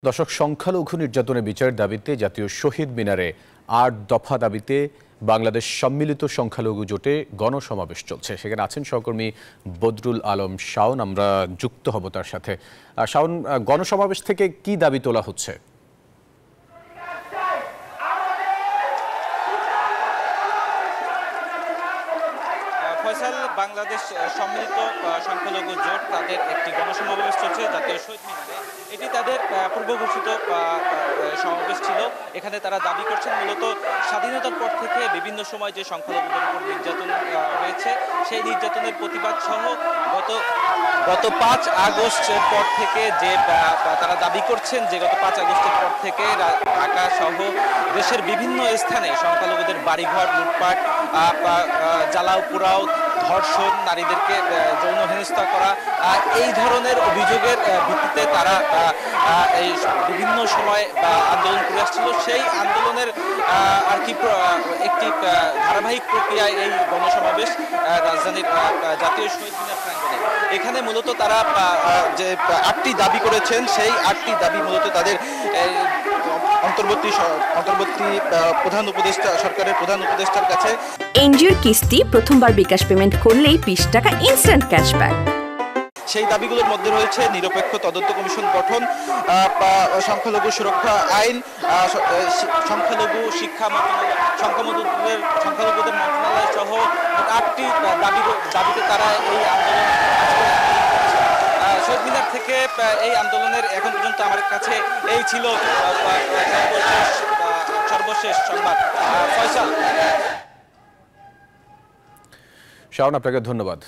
দর্শক, সংখ্যালঘু নির্যাতনের বিচারের দাবিতে জাতীয় শহীদ মিনারে ৮ দফা দাবিতে বাংলাদেশ সম্মিলিত সংখ্যালঘু জোটে গণসমাবেশ চলছে। সেখানে আছেন সহকর্মী বদরুল আলম শাওন। আমরা যুক্ত হব তার সাথে। শাওন, গণসমাবেশ থেকে কি দাবি তোলা হচ্ছে? ফয়সাল, বাংলাদেশ সম্মিলিত সংখ্যালঘু জোট তাদের একটি গণসমাবেশ চলছে জাতীয় শহীদ মিনারে। এটি তাদের পূর্ব ঘোষিত সমাবেশ ছিল। এখানে তারা দাবি করছেন মূলত স্বাধীনতার পর থেকে বিভিন্ন সময় যে সংখ্যালঘুদের উপর নির্যাতন হয়েছে সেই নির্যাতনের প্রতিবাদ সহ গত ৫ আগস্টের পর থেকে যে তারা দাবি করছেন যে গত ৫ আগস্টের পর থেকে ঢাকা সহ দেশের বিভিন্ন স্থানে সংখ্যালঘুদের বাড়িঘর লুটপাট, জ্বালাও পোড়াও, ধর্ষণ, নারীদেরকে যৌন হেনস্থা করা, এই ধরনের অভিযোগের ভিত্তিতে তারা এই বিভিন্ন সময় আন্দোলন করে আসছিল। সেই আন্দোলনের আর কি একটি ধারাবাহিক প্রক্রিয়ায় এই গণসমাবেশ রাজধানীর জাতীয় শহীদ মিনার প্রাঙ্গণে। এখানে মূলত তারা যে ৮টি দাবি করেছেন সেই ৮টি দাবি মূলত তাদের অন্তর্বর্তী প্রধান উপদেষ্টা, সরকারের প্রধান উপদেষ্টার কাছে। এনজিওর কিস্তি প্রথমবার বিকাশ পেমেন্ট করলেই ২০ টাকা ইনস্ট্যান্ট ক্যাশব্যাক। সেই দাবিগুলোর মধ্যে রয়েছে নিরপেক্ষ তদন্ত কমিশন গঠন, সংখ্যালঘু সুরক্ষা আইন, সংখ্যালঘু শিক্ষা মন্ত্রণালয়, সংখ্যালঘুদের মন্ত্রণালয় সহ ৮টি দাবিতে তারা এই আন্দোলন শহীদ মিনার থেকে এই আন্দোলনের এখন পর্যন্ত আমার কাছে এই ছিল সর্বশেষ সংবাদ। ফয়সাল। শাওন, আপনাকে ধন্যবাদ।